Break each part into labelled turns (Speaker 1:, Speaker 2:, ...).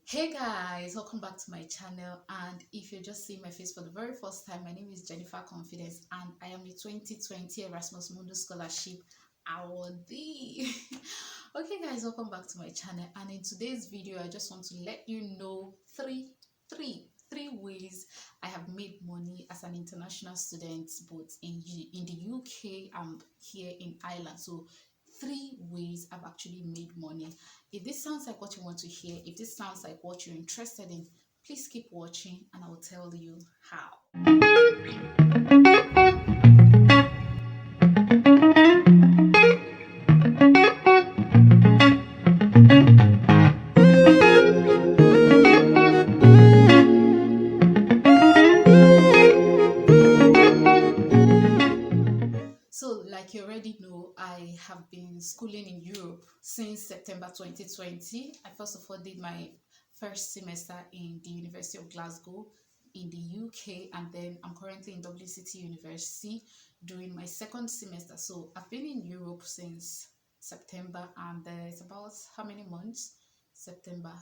Speaker 1: Hey guys, welcome back to my channel. And if you're just seeing my face for the very first time, my name is Jennifer Confidence and I am a 2020 Erasmus Mundus Scholarship awardee. Okay guys, welcome back to my channel, and in today's video I just want to let you know three ways I have made money as an international student, both in the UK and here in Ireland. So three ways I've actually made money. If this sounds like what you want to hear, if this sounds like what you're interested in, please keep watching and I will tell you how. So, like you already know, I have been schooling in Europe since September 2020. I first of all did my first semester in the University of Glasgow in the UK, and then I'm currently in Dublin City University doing my second semester. So, I've been in Europe since September, and it's about how many months? September,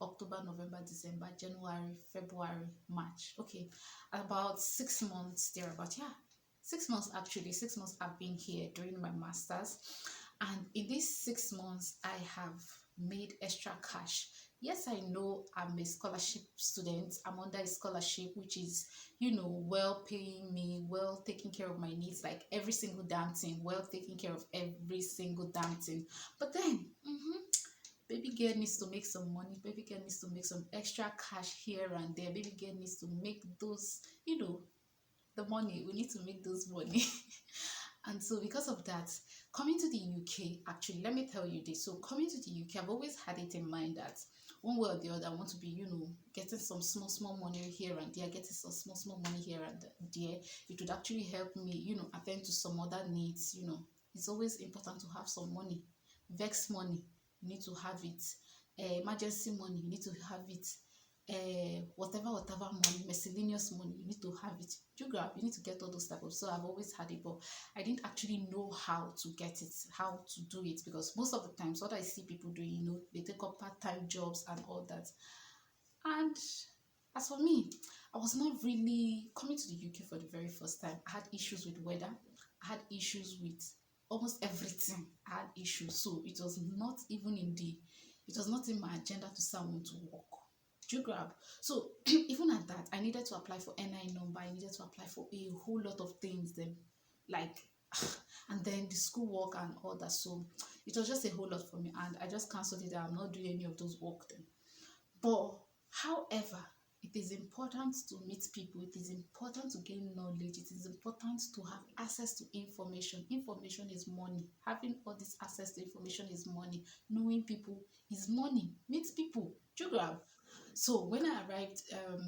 Speaker 1: October, November, December, January, February, March. Okay, about 6 months there. About, yeah, 6 months actually. 6 months I've been here doing my masters, and in these 6 months I have made extra cash. Yes, I know I'm a scholarship student. I'm under a scholarship which is, well paying me, well taking care of my needs, like every single damn thing, well taking care of every single damn thing. But then, baby girl needs to make some money. Baby girl needs to make some extra cash here and there. Baby girl needs to make those, the money. We need to make those money. And so because of that, coming to the UK, actually, let me tell you this. So coming to the UK, I've always had it in mind that one way or the other, I want to be, getting some small money here and there, getting some small money here and there. It would actually help me, attend to some other needs. It's always important to have some money. Vex money, you need to have it. Emergency money, you need to have it. Whatever money, miscellaneous money, you need to have it. You need to get all those type of. So I've always had it, but I didn't actually know how to get it, how to do it, because most of the times what I see people doing, they take up part-time jobs and all that. And as for me, I was not really coming to the UK for the very first time. I had issues with weather. I had issues with almost everything. I had issues. So it was not in my agenda to say I want to work. Do you grab? So even at that, I needed to apply for NI number. I needed to apply for a whole lot of things. Then, like, and then the schoolwork and all that. So it was just a whole lot for me, and I just cancelled it. I'm not doing any of those work then. But however, it is important to meet people, it is important to gain knowledge, it is important to have access to information. Information is money. Having all this access to information is money. Knowing people is money. Meet people. Do you grab? So when I arrived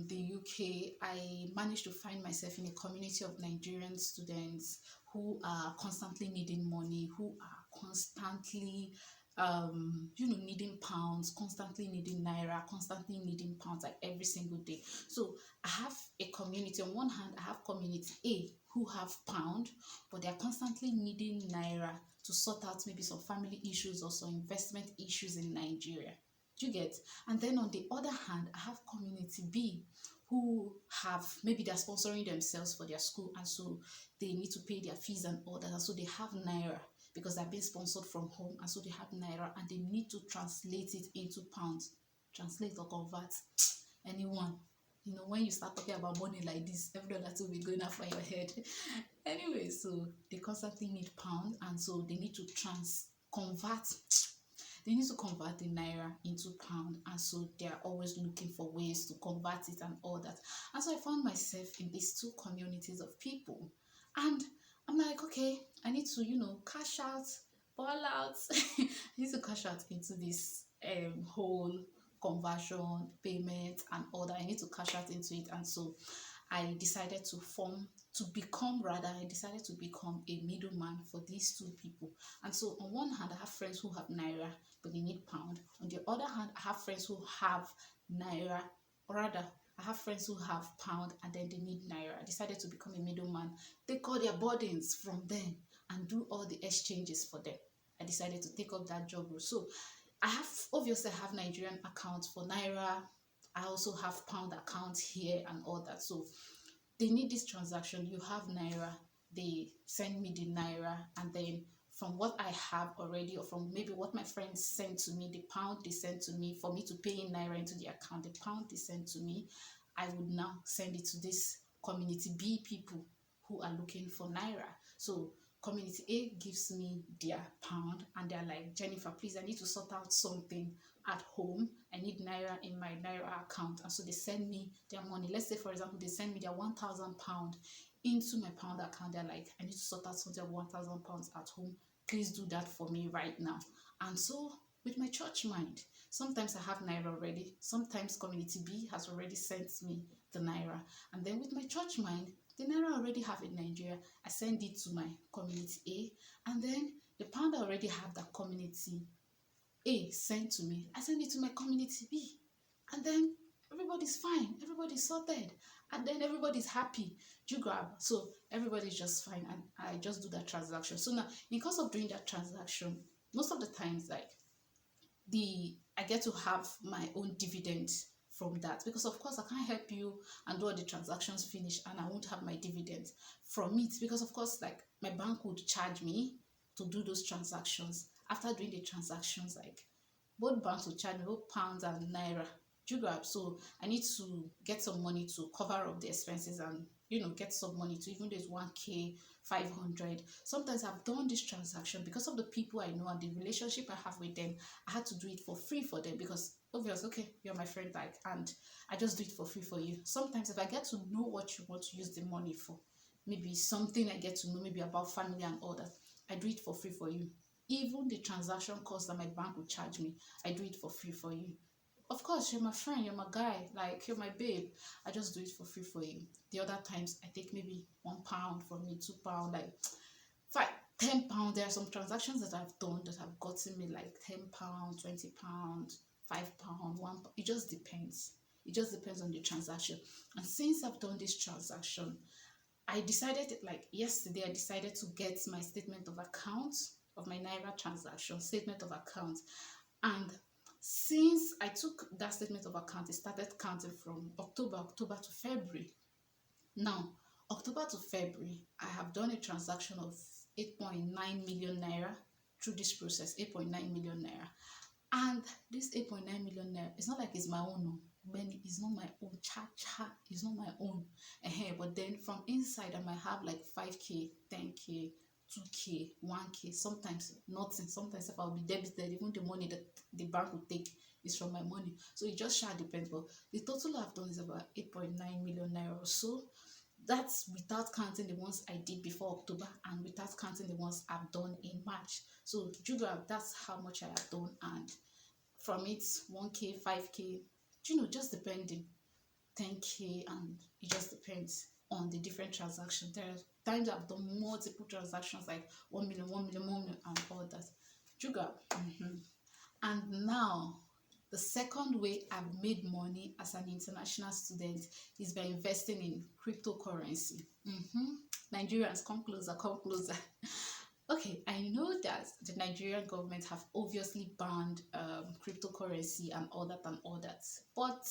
Speaker 1: the UK, I managed to find myself in a community of Nigerian students who are constantly needing money, who are constantly needing pounds, constantly needing naira, constantly needing pounds, like every single day. So I have a community. On one hand, I have community A who have pound, but they are constantly needing naira to sort out maybe some family issues or some investment issues in Nigeria. Do you get? And then on the other hand, I have community B who have, maybe they're sponsoring themselves for their school, and so they need to pay their fees and all that, and so they have naira because they're being sponsored from home, and so they have naira and they need to translate it into pounds. Translate or convert. Anyone, when you start talking about money like this, every other thing will be going off for your head. Anyway, so they constantly need pound, and so they need to convert. They need to convert the naira into pound, and so they are always looking for ways to convert it and all that. And so I found myself in these two communities of people, and I'm like, okay, I need to, cash out, ball out. I need to cash out into this whole conversion, payment, and all that. I need to cash out into it, and so I decided I decided to become a middleman for these two people. And so on one hand, I have friends who have naira, but they need pound. On the other hand, I have friends who have naira, or rather, I have friends who have pound and then they need naira. I decided to become a middleman, take all their burdens from them and do all the exchanges for them. I decided to take up that job role. So I have Nigerian accounts for Naira. I also have pound accounts here and all that. So they need this transaction. You have Naira, they send me the Naira, and then from what I have already, or from maybe what my friends sent to me, the pound they sent to me for me to pay in Naira into the account, the pound they sent to me, I would now send it to this community B people who are looking for Naira. So community A gives me their pound, and they're like, Jennifer, please, I need to sort out something at home. I need Naira in my Naira account. And so they send me their money. Let's say, for example, they send me their £1,000 into my pound account. They're like, I need to sort out something of £1,000 at home. Please do that for me right now. And so with my church mind, sometimes I have Naira already. Sometimes community B has already sent me the Naira. And then with my church mind, the Naira I already have in Nigeria, I send it to my community A. And then the pound I already have that community A sent to me, I send it to my community B. And then everybody's fine, everybody's sorted, and then everybody's happy. Do you grab? So everybody's just fine, and I just do that transaction. So now, because of doing that transaction, most of the times, like I get to have my own dividend from that, because of course I can't help you and do all the transactions finish and I won't have my dividend from it, because of course, like, my bank would charge me to do those transactions. After doing the transactions, like, both banks will charge me both pounds and Naira. Do you grab? So I need to get some money to cover up the expenses, and get some money to, even though it's 1k 500. Sometimes I've done this transaction because of the people I know and the relationship I have with them. I had to do it for free for them, because obviously, okay, you're my friend, like, and I just do it for free for you. Sometimes if I get to know what you want to use the money for, maybe something I get to know, maybe about family and all that, I do it for free for you. Even the transaction cost that my bank would charge me, I do it for free for you. Of course, you're my friend, you're my guy, like, you're my babe. I just do it for free for you. The other times, I take maybe £1 from me, £2, like, five, £10. There are some transactions that I've done that have gotten me like £10, £20, £5, £1. It just depends. It just depends on the transaction. And since I've done this transaction, I decided, like, yesterday, I decided to get my statement of account of my Naira transaction, statement of account. And since I took that statement of account, it started counting from October to February. Now, October to February, I have done a transaction of 8.9 million naira through this process, 8.9 million naira. And this 8.9 million naira, it's not like it's my own, no. Benny, it's not my own. Cha, it's not my own. But then from inside, I might have like 5k, 10k, 2k, 1k, sometimes nothing. Sometimes if I'll be debited, even the money that the bank will take is from my money. So it just depends. But the total I've done is about 8.9 million naira or so. That's without counting the ones I did before October and without counting the ones I've done in March. So that's how much I have done, and from it 1k, 5k, just depending, 10k, and it just depends on the different transactions. There are times I've done multiple transactions, like 1 million, 1 million, 1 million, and all that. And now, the second way I've made money as an international student is by investing in cryptocurrency. Nigerians, come closer, come closer. Okay, I know that the Nigerian government have obviously banned cryptocurrency and all that. But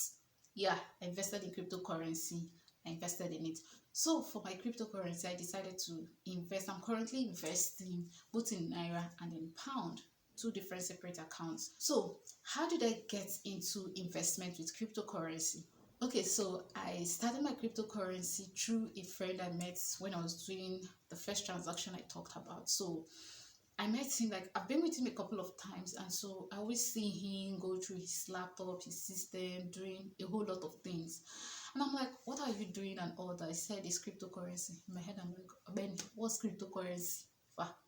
Speaker 1: yeah, I invested in cryptocurrency. I invested in it. So for my cryptocurrency, I decided to invest. I'm currently investing both in Naira and in Pound, two different separate accounts. So how did I get into investment with cryptocurrency? Okay, so I started my cryptocurrency through a friend I met when I was doing the first transaction I talked about. So I met him, like, I've been with him a couple of times, and so I always see him go through his laptop, his system, doing a whole lot of things. And I'm like, what are you doing and all that? He said it's cryptocurrency. In my head, I'm like, Ben, what's cryptocurrency?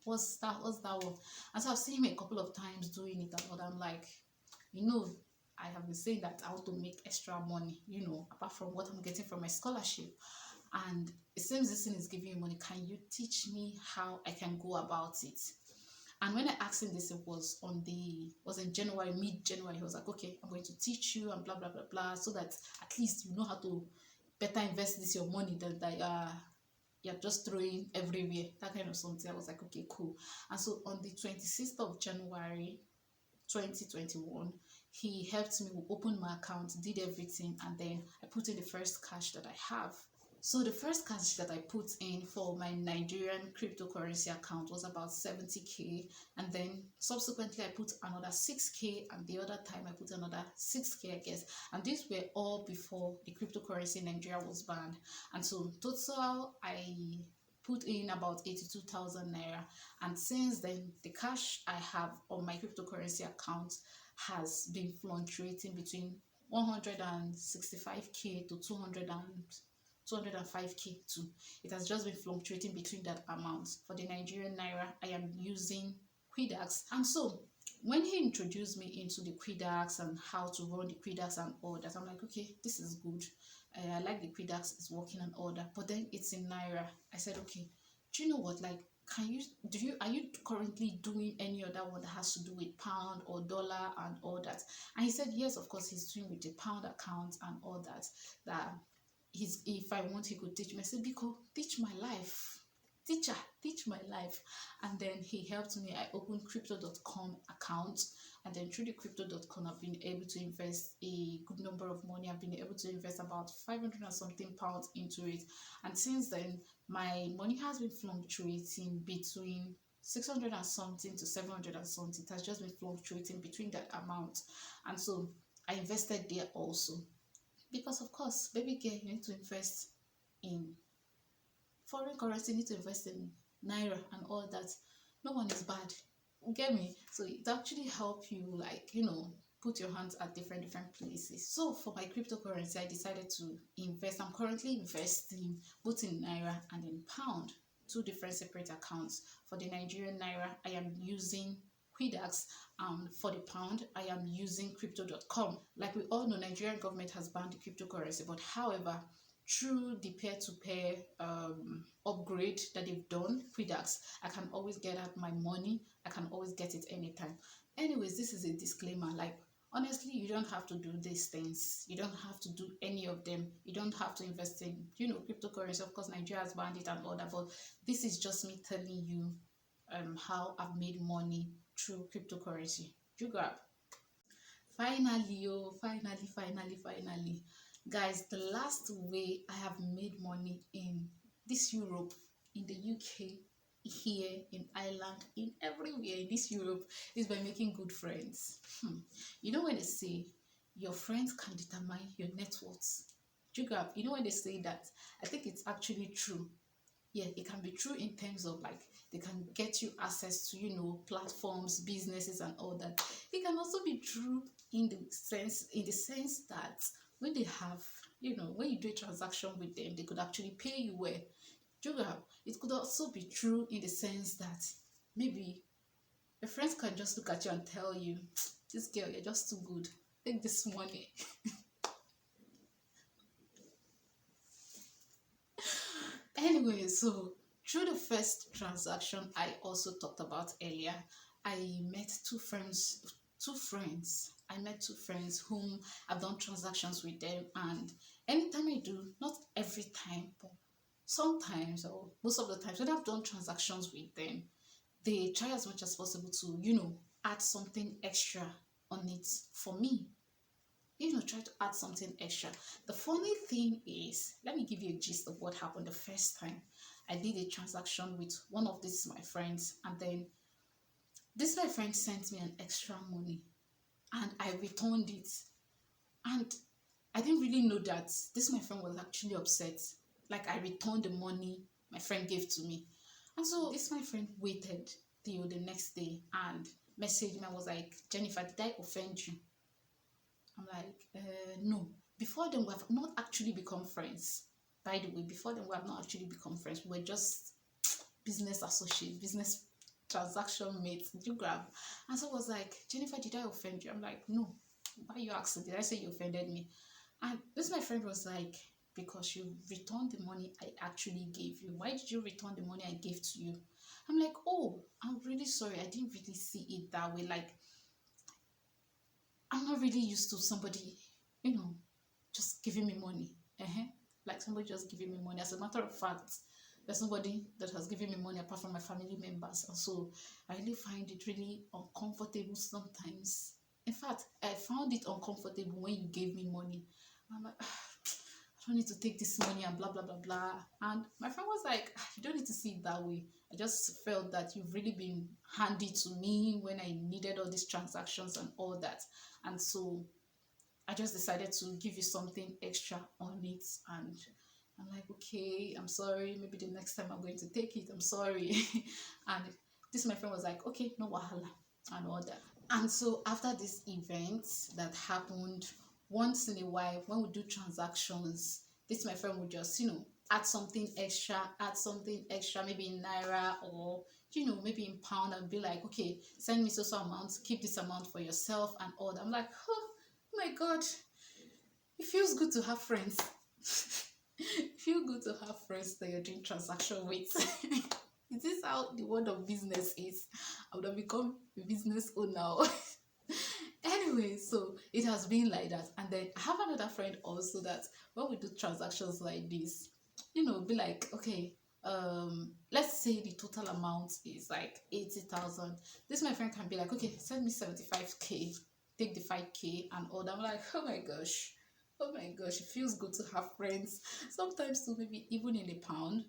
Speaker 1: What's that one? And so I've seen him a couple of times doing it and all that. I'm like, I have been saying that I want to make extra money, apart from what I'm getting from my scholarship. And it seems this thing is giving you money. Can you teach me how I can go about it? And when I asked him this, it was in January, mid-January. He was like, okay, I'm going to teach you and blah, blah, blah, blah, so that at least you know how to better invest this your money than that you're just throwing everywhere, that kind of something. I was like, okay, cool. And so on the 26th of January 2021. He helped me open my account, did everything, and then I put in the first cash that I have. So the first cash that I put in for my Nigerian cryptocurrency account was about 70k, and then subsequently I put another 6k, and the other time I put another 6k, I guess. And these were all before the cryptocurrency in Nigeria was banned. And so total I put in about 82,000 naira, and since then the cash I have on my cryptocurrency account has been fluctuating between 165k to 205k too. It has just been fluctuating between that amount. For the Nigerian naira, I am using Quidax. And so when he introduced me into the Quidax and how to run the Quidax and all that, I'm like, okay, this is good. I like the Quidax, it's working and all that. But then it's in naira. I said, okay, do you know what? Like, are you currently doing any other one that has to do with pound or dollar and all that? And he said, yes, of course, he's doing with the pound account and all that. That if I want, he could teach me. I said, Biko, teach my life. Teacher, teach my life. And then he helped me. I opened crypto.com account, and then through the crypto.com I've been able to invest a good number of money. I've been able to invest about 500 and something pounds into it, and since then my money has been fluctuating between 600 and something to 700 and something. It has just been fluctuating between that amount. And so I invested there also, because of course, baby girl, you need to invest in foreign currency, you need to invest in naira and all that. No one is bad, get me? So it actually help you, like, put your hands at different places. So for my cryptocurrency, I decided to invest. I'm currently investing both in naira and in pound, two different separate accounts. For the Nigerian naira, I am using Quidax. For the pound, I am using crypto.com. Like we all know, Nigerian government has banned the cryptocurrency, but however, through the peer-to-peer upgrade that they've done, Quidax, I can always get out my money. I can always get it anytime. Anyways, this is a disclaimer. Like, honestly, you don't have to do these things. You don't have to do any of them. You don't have to invest in, cryptocurrency. Of course, Nigeria has banned it and all that, but this is just me telling you how I've made money through cryptocurrency. You grab. Finally, finally, guys, the last way I have made money in this Europe, in the UK, here in Ireland, in everywhere in this Europe, is by making good friends. You know when they say your friends can determine your net worth? You grab. You know when they say that? I think it's actually true. Yeah, it can be true in terms of, like, they can get you access to platforms, businesses and all that. It can also be true in the sense that when they have, when you do a transaction with them, they could actually pay you well. It could also be true in the sense that maybe your friends can just look at you and tell you, this girl, you're just too good, take this money. Anyway, so through the first transaction I also talked about earlier, I met two friends. I met two friends whom I've done transactions with them, and anytime I do, not every time, but sometimes or most of the times when I've done transactions with them, they try as much as possible to, add something extra on it for me. Try to add something extra. The funny thing is, let me give you a gist of what happened the first time I did a transaction with one of these my friends, and then this my friend sent me an extra money and I returned it, and I didn't really know that this my friend was actually upset. Like, I returned the money my friend gave to me, and so this my friend waited till the next day and messaged me and was like, Jennifer, did I offend you? I'm like, no. Before then, we have not actually become friends. By the way, before then, we have not actually become friends. We were just business associates, business transaction mates. Did you grab? And so I was like, Jennifer, did I offend you? I'm like, no. Why are you asking? Did I say you offended me? And this my friend was like, because you returned the money I actually gave you. Why did you return the money I gave to you? I'm like, oh, I'm really sorry. I didn't really see it that way. Like, I'm not really used to somebody, just giving me money. Like somebody just giving me money. As a matter of fact, There's nobody that has given me money apart from my family members. And so I really find it really uncomfortable sometimes. In fact, I found it uncomfortable when you gave me money. I'm like, I don't need to take this money and blah blah blah blah. And my friend was like, you don't need to see it that way. I just felt that you've really been handy to me when I needed all these transactions and all that. And so I just decided to give you something extra on it. And I'm like, okay, I'm sorry. Maybe the next time I'm going to take it. I'm sorry. And this my friend was like, okay, no wahala and all that. And so after this event that happened, once in a while when we do transactions, this my friend would just, add something extra, maybe in naira or maybe in pound, and be like, okay, send me so amount, keep this amount for yourself and all that. I'm like, oh my god, it feels good to have friends. It feels good to have friends that you're doing transaction with. Is this how the world of business is? I would have become a business owner. Anyway, so it has been like that. And then I have another friend also that when we do transactions like this, be like, okay, let's say the total amount is like 80,000. This my friend can be like, okay, send me 75k, take the 5k and all that. I'm like, oh my gosh, it feels good to have friends. Sometimes too, maybe even in a pound,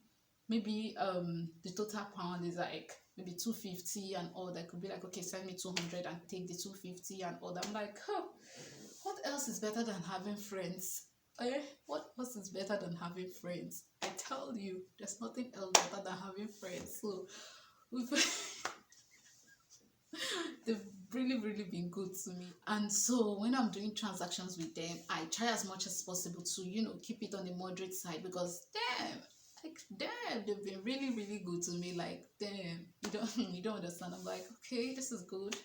Speaker 1: maybe the total pound is like maybe 250 and all that. Could be like, okay, send me 200 and take the 250 and all that. I'm like, what else is better than having friends? What else is better than having friends? I tell you, there's nothing else better than having friends. So we've they've really been good to me. And so when I'm doing transactions with them, I try as much as possible to keep it on the moderate side, because damn, they've been really good to me. Like, damn, you don't understand. I'm like, okay, this is good.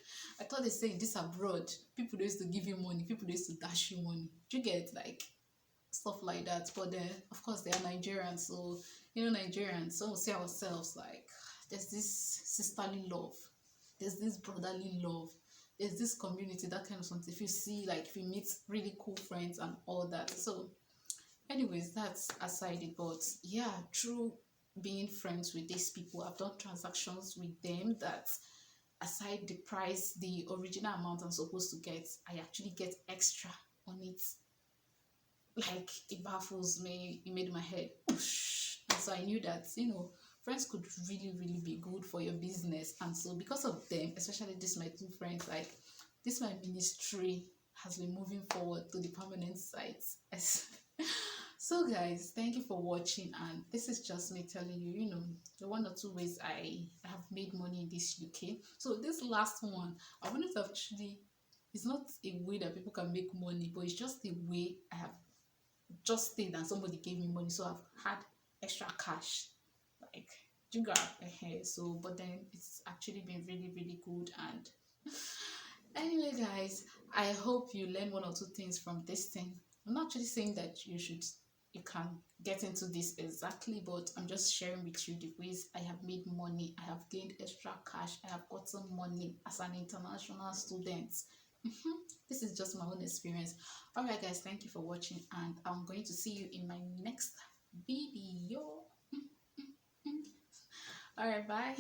Speaker 1: I thought they say this abroad, people used to give you money, people used to dash you money. Do you get, like, stuff like that? But then of course they are Nigerians, so Nigerians, so we see ourselves like there's this sisterly love, there's this brotherly love, there's this community, that kind of something. If you see, like, if you meet really cool friends and all that. So anyways, that's aside it. But yeah, through being friends with these people, I've done transactions with them that, aside the price, the original amount I'm supposed to get, I actually get extra on it. Like, it baffles me. It made my head whoosh. And so I knew that friends could really be good for your business. And so because of them, especially this my two friends, like, this my ministry has been moving forward to the permanent site. So guys, thank you for watching, and this is just me telling you, the one or two ways I have made money in this UK. So this last one, I wanted to actually, it's not a way that people can make money, but it's just a way I have just stayed and somebody gave me money, so I've had extra cash, like, do you grab ahead. So but then it's actually been really good. And anyway guys, I hope you learn one or two things from this thing. I'm not actually saying that you can get into this exactly, but I'm just sharing with you the ways I have made money. I have gained extra cash, I have gotten money as an international student. This is just my own experience. All right guys, thank you for watching, and I'm going to see you in my next video. All right, bye.